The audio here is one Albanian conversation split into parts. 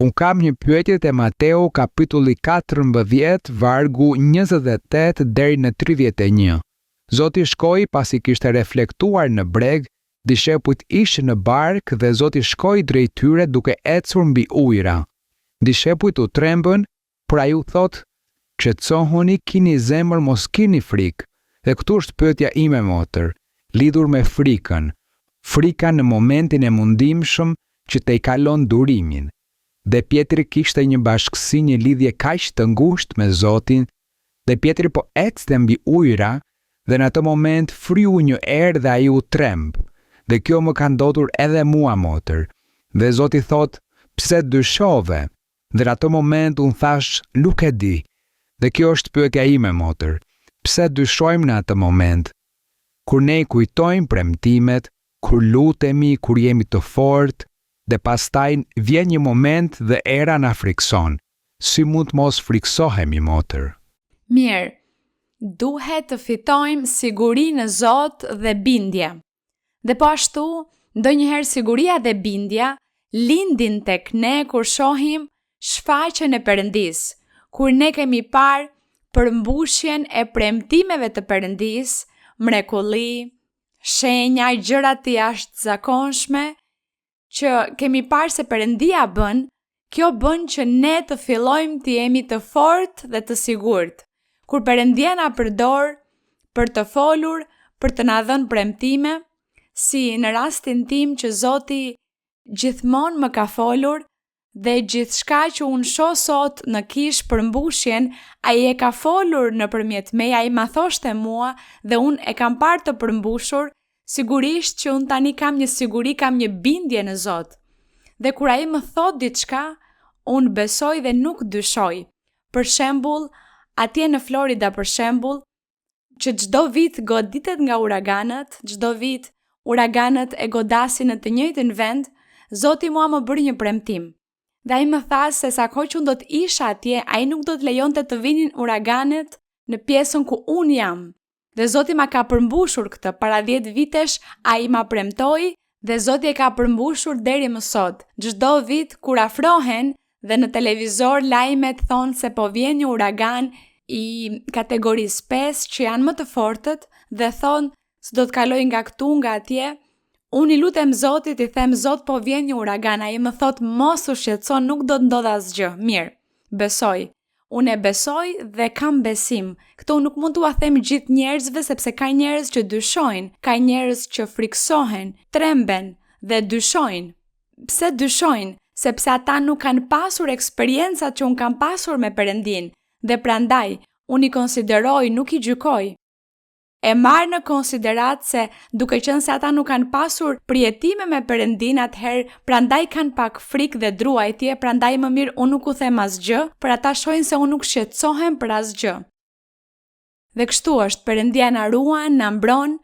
Unë kam një pyetje te Mateu kapitulli 14, vargu 28 deri në 31. Zoti shkoi pasi kishte reflektuar në breg, dishepujt ishin në bark dhe Zoti shkoi drejt tyre duke ecur mbi ujëra. Dishepujt u trembën, por ai u thot: "Qetësohuni, kini zemër, mos kini frikë." Dhe këtu është pyetja ime, motër, lidhur me frikën. Frika në momentin e mundimshëm që te i kalon durimin. Dhe Pietri kishte një bashkësi, një lidhje kaq të ngushtë me Zotin, dhe Pietri po ecte mbi ujëra, dhe në atë moment fryu një erë dhe ai u tremb. Dhe kjo më ka ndodhur edhe mua, motër. Dhe Zoti thot: "Pse dyshove?" Dhe në atë moment unë thash: "Nuk e di." Dhe kjo është pyetja ime, motër. Pse dyshojmë në atë moment? Kur ne i kujtojmë premtimet, kur lutemi, kur jemi të fortë, dhe pastaj vjen një moment dhe era na frikson. Si mund të mos friksohemi, motër? Mirë, duhet të fitojmë siguri në Zot dhe bindje. Dhe po ashtu, ndonjëherë siguria dhe bindja lindin tek ne kur shohim shfaqjen e Perëndis, kur ne kemi parë përmbushjen e premtimeve të Perëndis, mrekulli, shenja, gjëra të jashtëzakonshme që kemi parë se Perëndia bën. Kjo bën që ne të fillojmë të jemi të fortë dhe të sigurt. Kur Perëndia na përdor për të folur, për të na dhënë premtime, si në rastin tim që Zoti gjithmonë më ka folur, dhe gjithçka që unë shoh sot në kish përmbushjen, ai e ka folur nëpërmjet meje, ai ma thoshte mua dhe unë e kam parë të përmbushur. Sigurisht që unë tani kam një siguri, kam një bindje në Zot. Dhe kur ai më thot diçka, unë besoj dhe nuk dyshoj. Për shembull, atje në Florida, për shembull, që çdo vit goditet nga uraganët, çdo vit uraganët e godasin në të njëjtin vend, Zoti mua më bëri një premtim. Dhe ai më tha se sa kohë që unë do të isha atje, ai nuk do të lejonte të vinin uraganët në pjesën ku unë jam. Dhe Zoti ma ka përmbushur këtë, para 10 vitesh ai ma premtoi dhe Zoti e ka përmbushur deri më sot. Çdo vit kur afrohen dhe në televizor lajmet thonë se po vjen një uragan i kategorisë 5 që janë më të fortët dhe thonë se do të kaloj nga këtu, nga atje. Unë i lutem Zotit, i them: Zot, po vjen një uragan. Ai më thot: mos u shqetëso, nuk do të ndodh asgjë. Mirë, besoj. Unë e besoj dhe kam besim. Këto nuk mund t'ua them gjithë njerëzve sepse ka njerëz që dyshojnë, ka njerëz që friksohen, tremben dhe dyshojnë. Pse dyshojnë? Sepse ata nuk kanë pasur eksperiencat që unë kam pasur me Perëndin, dhe prandaj unë i konsideroj, nuk i gjykoj. E marr në konsiderat se duke qenë se ata nuk kanë pasur përjetime me Perëndin, atëherë prandaj kanë pak frikë dhe druajtje, prandaj më mirë unë nuk u them asgjë, për ata shohin se unë nuk shqetësohem për asgjë. Dhe kështu është, Perëndia na ruan, na mbron.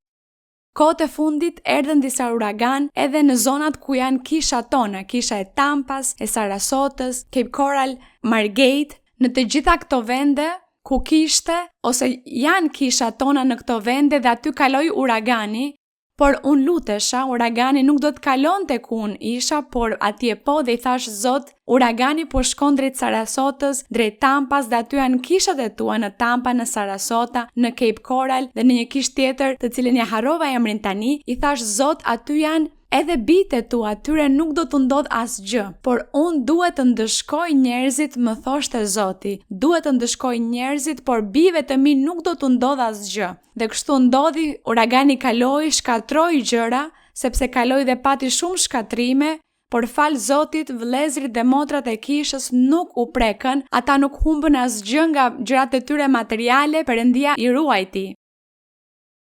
Kohët e fundit erdhën disa uragan edhe në zonat ku janë kishat tona, kisha e Tampas, e Sarasotës, Cape Coral, Margate, në të gjitha këto vende ku kishte ose janë kisha tona në këto vende dhe aty kaloi uragani, por unë lutesha, uragani nuk do të kalon tek unë isha, por atje po, dhe i thash: Zot, uragani po shkon drejt Sarasotës, drejt Tampas, dhe aty janë kishat e tua në Tampa, në Sarasota, në Cape Coral dhe në një kishë tjetër të cilën ja harrova emrin tani. I thash: Zot, aty janë edhe bitet tua, atyre nuk do të ndodh asgjë, por unë duhet të ndëshkoj njerëzit, më thoshte Zoti, duhet të ndëshkoj njerëzit, por bijve të mi nuk do të ndodh asgjë. Dhe kështu ndodhi, uragani kaloi, shkatroi gjëra, sepse kaloi dhe pati shumë shkatrime, por fal Zotit, vëllezrit dhe motrat e kishës nuk u prekën, ata nuk humbën asgjë nga gjërat e tyre materiale, Perëndia i ruajti.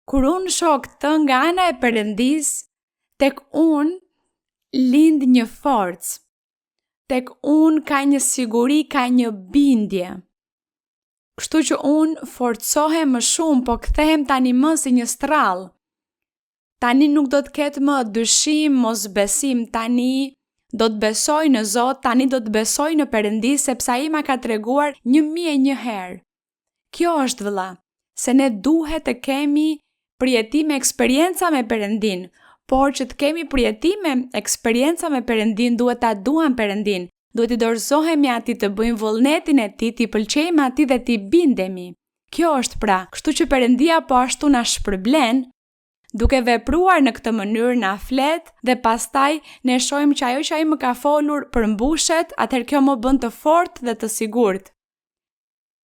Kur unë shoh këtë nga ana e Perëndis, tek unë lind një forcë, tek unë ka një siguri, ka një bindje. Kështu që unë forcohem më shumë, po kthehem tani më si një strall. Tani nuk do të ketë më dyshim, mos besim, tani do të besoj në Zot, tani do të besoj në Perëndi, sepse ai ma ka treguar 1001 herë. Kjo është, vëlla, se ne duhet të kemi përjetime, eksperienca me Perëndin. Por që të kemi përjetime, eksperienca me Perëndin, duhet ta duam Perëndin, duhet i dorëzohemi atij, të bëjmë vullnetin e tij, t'i pëlqejmë atij dhe t'i bindemi. Kjo është pra, kështu që Perëndia po ashtu na shpërblen, duke vepruar në këtë mënyrë na flet dhe pastaj ne shohim që ajo që ai më ka folur përmbushet, atëherë kjo më bën të fortë dhe të sigurt.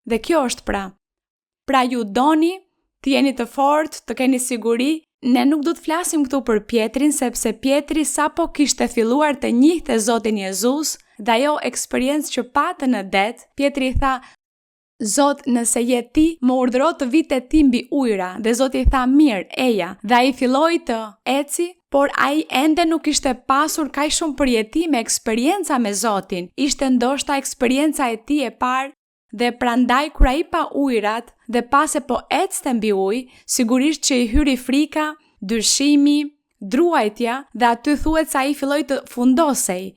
Dhe kjo është pra. Pra ju doni të jeni të fortë, të keni siguri. Ne nuk do të flasim këtu për Pjetrin, sepse Pjetri sapo kishte filluar të njihte Zotin Jezus dhe ajo eksperiencë që patë në det, Pjetri tha: Zot, nëse je ti, më urdhëro të vi te ti mbi ujëra. Dhe Zoti tha: mirë, eja. Dhe ai filloi të eci, por ai ende nuk ishte pasur kaq shumë përjetime, eksperjenca me Zotin. Ishte ndoshta eksperienca e tij e parë, dhe prandaj kur ai pa ujërat dhe pas e po ecte mbi ujë, sigurisht që i hyri frika, dyshimi, druajtja dhe aty thuhet se ai filloi të fundosej.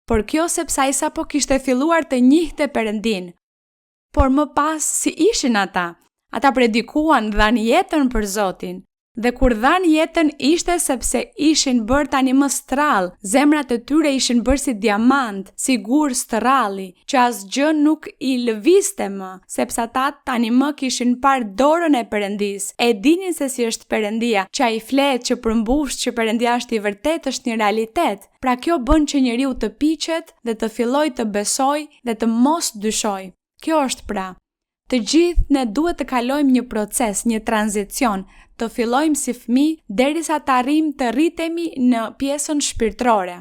Por kjo sepse ai sapo kishte filluar të njihte Perëndin. Por më pas si ishin ata? Ata predikuan, dhanë jetën për Zotin. Dhe kur dhanë jetën ishte sepse ishin bërë tani më strall, zemrat e tyre ishin bërë si diamant, si gur stralli, që asgjë nuk i lëvizte më, sepse ata tani më kishin parë dorën e Perëndis. E dinin se si është Perëndia, që ai flet, që përmbush, që Perëndia është i vërtetë, është një realitet. Pra kjo bën që njeriu të piqet dhe të fillojë të besojë dhe të mos dyshojë. Kjo është pra. Të gjithë ne duhet të kalojmë një proces, një tranzicion, të fillojmë si fëmijë derisa të arrijmë të rritemi në pjesën shpirtërore.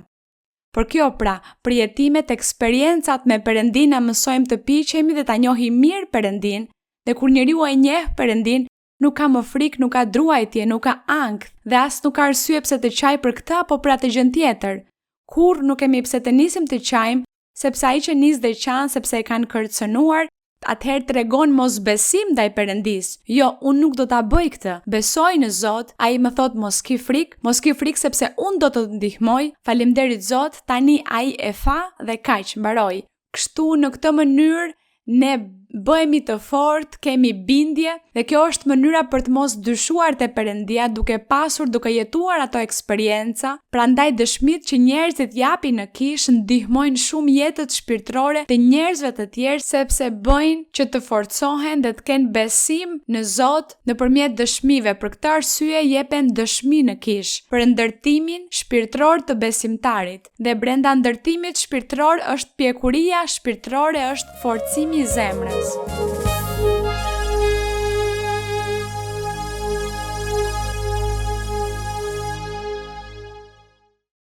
Por kjo pra, përjetimet, eksperiencat me Perëndin na mësojmë të piqemi dhe ta njohim mirë Perëndin, dhe kur njeriu e njeh Perëndin, nuk ka më frikë, nuk ka druajtje, nuk ka ankth, dhe as nuk ka arsye pse të qaj për këtë apo për atë gjë tjetër. Kur nuk kemi pse të nisim të qajmë, sepse ai që nis dhe qan sepse e kanë kërcënuar, atëherë tregon mosbesim ndaj Perëndis. Jo, unë nuk do ta bëj këtë. Besoj në Zot, ai më thot mos ki frikë sepse unë do të të ndihmoj. Faleminderit Zot, tani ai e fa dhe kaq, mbaroi. Kështu në këtë mënyrë ne bëhemi të fortë, kemi bindje dhe kjo është mënyra për të mos dyshuar te Perëndia duke jetuar ato eksperienca. Prandaj dëshmitë që njerëzit japin në kishë ndihmojnë shumë jetët shpirtërore të njerëzve të tjerë, sepse bëjnë që të forcohen dhe të kenë besim në Zot nëpërmjet dëshmive. Për këtë arsye jepen dëshmi në kishë për ndërtimin shpirtëror të besimtarit. Dhe brenda ndërtimit shpirtëror është pjekuria shpirtërore, është forcimi i zemrës.